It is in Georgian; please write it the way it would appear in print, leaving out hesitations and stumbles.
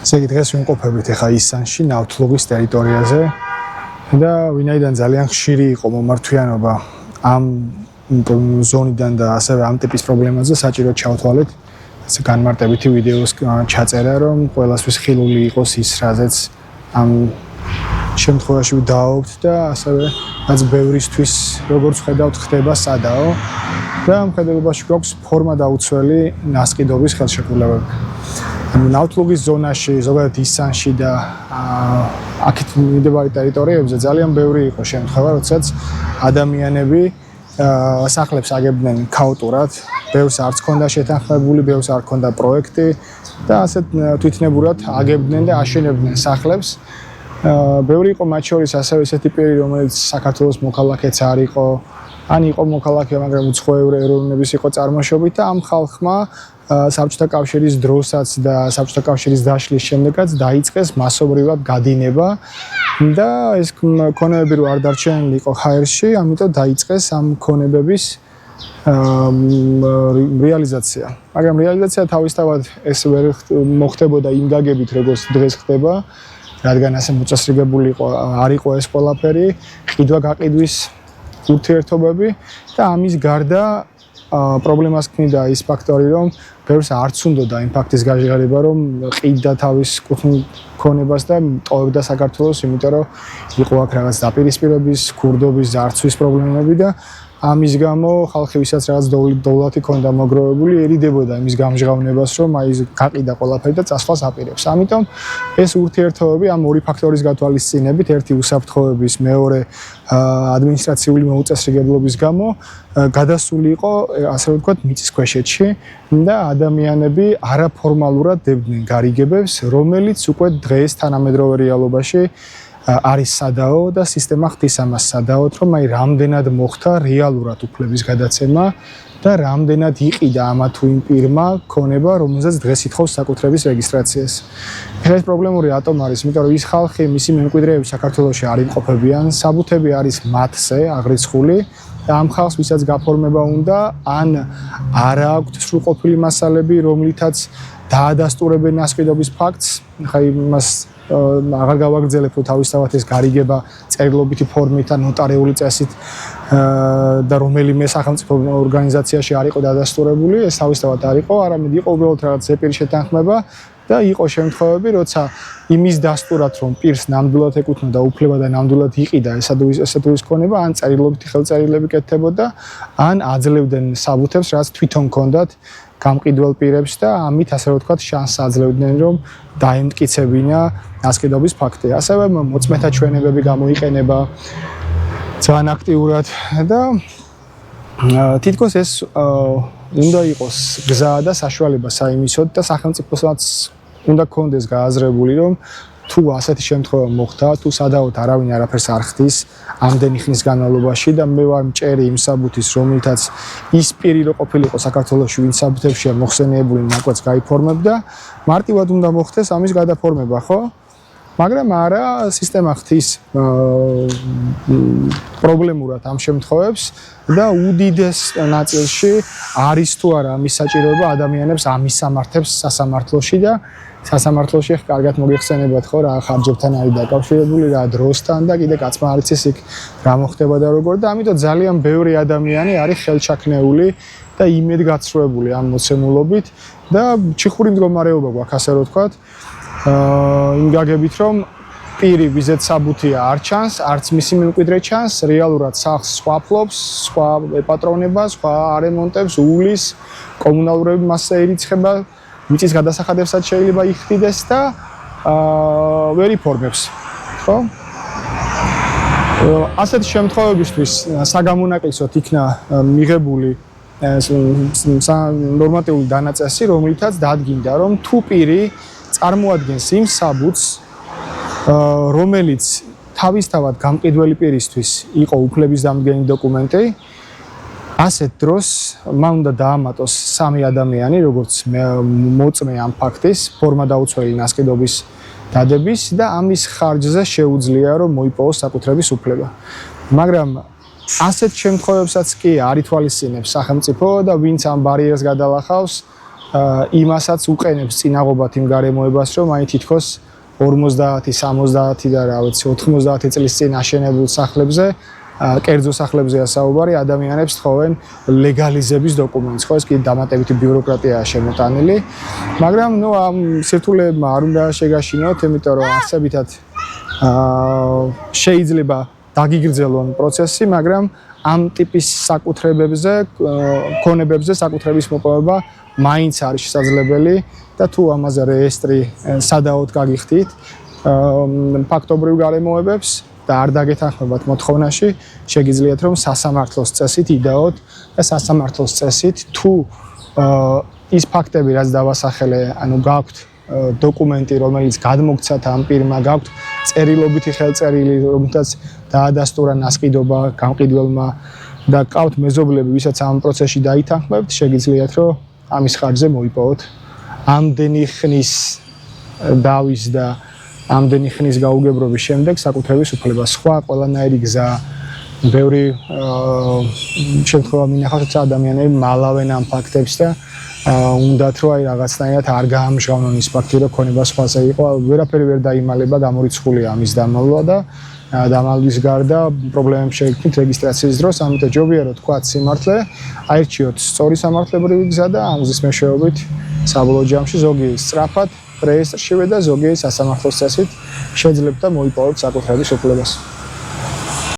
ესე იგი დღეს ვიმყოფებით ახლა ისანში, ნავთლუღის ტერიტორიაზე და ვინაიდან ძალიან ხშირი იყო მომართვიანობა ამ ზონიდან და ასევე ამ ტიპის პრობლემაზე საჭიროდ ჩავთვალეთ ეს განმარტებითი ვიდეოს ჩაწერა, რომ ყველასთვის ხილული იყოს ის, რაზეც ამ შემთხვევაში დავაუბრთ და ასევე რაც ბევრისთვის როგორც ხედავთ ხდება სადაო და ამ ხედელებაში გვაქვს ფორმა დაუცველი ნასყიდობის ხელშეკრულებები. ნავთლუღის ზონაში, ზოგადად ისანში და აქეთ მიმდებარე ტერიტორიებზე ძალიან ბევრი იყო შემთხვევა, როდესაც ადამიანები სახლებს აგებდნენ ქაოტურად, ბევრს არც ჰქონდა შეთანხმებული, ბევრს არ ჰქონდა პროექტი და ასეთ თვითნებურად აგებდნენ და აშენებდნენ სახლებს. ბევრი იყო მათ შორის ასევე ესეთი პირი, რომელიც საქართველოს მოქალაქეც არ იყო, ან იყო მოქალაქე, მაგრამ უცხოური ეროვნების იყო წარმოშობით და ამ ხალხმა საბჭოთა კავშირის დროსაც და საბჭოთა კავშირის დაშლის შემდეგაც დაიწყეს მასობრივად გადინება და ეს ქონებები რო არ დარჩენილი იყო ჰაერში, ამიტომ დაიწყეს ამ ქონებების რეალიზაცია. მაგრამ რეალიზაცია თავისთავად ეს ვერ მოხდებოდა იმ გაგებით, როგორც დღეს ხდება, რადგან ასე მოწესრიგებული არ იყო ეს ყველაფერი, ყიდვა-გაყიდვის ურთიერთობები და ამის გარდა პრობლემას ქმნიდა ის ფაქტორი, რომ ბევრს არც უნდოდა იმ ფაქტის გაჟღერება, რომ ყიდდა თავის კუთვნილ ქონებას და ტოვებდა საქართველოს, იმიტომ რომ იყო აქ რაღაც დაპირისპირების, ქურდობის, ძარცვის პრობლემები და ამის გამო ხალხი ვისაც რაღაც დოვლათი ქონდა მოგროვებული, ერიდებოდა იმის გამჟღავნებას, რომ აი გაყიდა ყველაფერი და წასვლას აპირებს. ამიტომ ეს ურთიერთობები ამ ორი ფაქტორის გათვალისწინებით, ერთი უსაფრთხოების, მეორე ადმინისტრაციული მოუწესრიგებლობის გამო გადასული იყო, ასე ვთქვათ, მიწისქვეშეთში და ადამიანები არაფორმალურად დებდნენ გარიგებებს, რომელიც უკვე დღეს თანამედროვე რეალობაში არის სადაო და სისტემა ხდის ამას სადაოდ, რომ აი რამდენად მოხდა რეალურად უფლების გადაცემა და რამდენად იყიდა ამა თუ იმ პირმა ქონება, რომელზეც დღეს ითხოვს საკუთრების რეგისტრაციას. ეს პრობლემური ატომ არის, იმიტომ რომ ის ხალხი, მისი მემკვიდრეები საქართველოში არ იმყოფებიან, საბუთები არის მათზე აღრიცხული და ამ ხალხს ვისაც გაფორმება უნდა, ან არა აქვთ სრულყოფილი მასალები, რომლითაც დაადასტურებენ ნასყიდობის ფაქტს, ხა იმას აღარ გავაგრძელებ, რომ თავისთავად ეს გარიგება წერილობითი ფორმით ან ნოტარიული წესით და რომელიმე სახელმწიფო ორგანიზაციაში არ იყო დადასტურებული, ეს თავისთავად არ იყო, არამედ იყო უბრალოდ რაღაც ზეპირი შეთანხმება და იყო შემთხვევები, როცა იმის დასტურად, რომ პირს ნამდვილად ეკუთვნოდა უფლება და ნამდვილად იყიდა ესა თუ ის ქონება, ან წერილობითი ხელწერილები კეთდებოდა, ან აძლევდნენ საბუთებს, რაც თვითონ ჰქონდათ გამყიდველ პირებს და ამით ასე ვთქვათ შანსს აძლევდნენ, რომ დაემტკიცებინა ნასყიდობის ფაქტი. ასევე მოწმეთა ჩვენებები გამოიყენება ძალიან აქტიურად და თითქოს ეს უნდა იყოს გზა და საშუალება საიმისოდ და სახელმწიფოსაც უნდა გქონდეს გააზრებული, რომ თუ ასეთი შემთხვევა მოხდა, თუ სადაოდ არავინ არაფერს არ ხდის ამდენი ხნის განმავლობაში და მე ვარ მჭერი იმ საბუთის, რომლითაც ის პირი რო ყოფილიყო საქართველოში, ვინც საბუთებშია მოხსენიებული, ნაკვეთს გაიფორმებდა, მარტივად უნდა მოხდეს ამის გადაფორმება, ხო? მაგრამ არა, სისტემა ხდის პრობლემურად ამ შემთხვევებს და უდიდეს ნაწილში არის თუ არა ამის საჭიროება ადამიანებს ამისამართებს სასამართლოში და სასამართლოში კარგად მოგიხსენებათ ხო რა ხარჯებთან არის დაკავშირებული რა დროსთან და კიდე კაცმა არ იცის იქ რა მოხდება და როგორ და ამიტომ ძალიან ბევრი ადამიანი არის ხელჩაქნეული და იმედგაცრუებული ამ მოცემულობით და ჩიხური მდგომარეობა გვაქვს ასე რომ ვთქვათ იმ გაგებით რომ პირი ვიზეთ საბუთია არ ჩანს, არც მისი მემკვიდრე ჩანს, რეალურად სახლს სხვა ფლობს, სხვა ეპატრონება, სხვა არემონტებს, უვლის, კომუნალურები მასზე ერიცხება მიწის გადასახადებსაც შეიძლება იხდიდეს და ვერ იფორმებს, ხო? ასეთი შემთხვევებისთვის საგამონაკლისოდ იქნა მიღებული ნორმატიული დანაწესი, რომლითაც დადგინდა, რომ თუ პირი წარმოადგენს იმ საბუთს, რომელიც თავისთავად გამყიდველი პირისთვის იყო უფლების დამდგენი დოკუმენტი, ასეთ დროს მან უნდა დაამატოს სამი ადამიანი, როგორც მოწმე ამ ფაქტის, ფორმა დაუცველი ნასყიდობის დადების და ამის ხარჯზე შეუძლია, რომ მოიპოვოს საკუთრების უფლება. მაგრამ ასეთ შემთხვევებსაც კი არ ითვალისწინებს სახელმწიფო და ვინც ამ ბარიერს გადალახავს, იმასაც უყენებს წინაღობად იმ გარემოებას, რომ აი თითქოს 50, 70 და რა ვიცი 90 წლის წინ აშენებულ სახლებზე, კერძო სახლებზეა საუბარი, ადამიანებს თხოვენ ლეგალიზების დოკუმენტს, ხო, ეს კი დამატებითი ბიუროკრატიაა შემოტანილი, მაგრამ ნუ ამ სირთულეებმა არ უნდა შეგაშინოთ, იმიტომ რომ არსებითად შეიძლება დაგიგრძელონ პროცესი, მაგრამ ამ ტიპის საკუთრებებზე, ქონებებზე საკუთრების მოპოვება მაინც არის შესაძლებელი და თუ ამაზე რეესტრი სადაოდ გაგიხდით ფაქტობრივ გარემოებებს და არ დაგეთანხმებათ მოთხოვნაში, შეგიძლიათ რომ სასამართლოს წესით იდაოთ და სასამართლოს წესით თუ ის ფაქტები, რაც დავასახელე, ანუ გაქვთ დოკუმენტი, რომელიც გადმოგცათ ამ პირმა, გაქვთ წერილობითი ხელწერილი, რომელთაც დაადასტურა ნასყიდობა გამყიდველმა და გაქვთ მეზობლები, ვისაც ამ პროცესში დაითანხმებთ, შეგიძლიათ რომ ამის ხარჯზე მოიპოვოთ ამდენი ხნის დავის და ამდენი ხნის გაუგებრობის შემდეგ საკუთრების უფლება. სხვა ყველანაირი გზა, ბევრი შემთხვევა მინახავს, რომ ადამიანები მალავენ ამ ფაქტებს და უნდათ რომ აი რაღაცნაირად არ გაამჟღავნონ ის ფაქტი, რომ ქონება სხვაზე იყო, ვერაფერი ვერ დაიმალება, გამორიცხულია ამის დამალვა და დამალვის გარდა პრობლემები შეექმნით რეგისტრაციის დროს, ამიტომ ჯობია რომ თქვათ სიმართლე, აირჩიოთ სწორი სამართლებრივი გზა და ამ გზის მეშვეობით საბოლოო ჯამში ზოგი სწრაფად რეესტრშივე და ზოგი სასამართლოს წესით შეძლებთ და მოიპოვებთ საკუთრების უფლებას.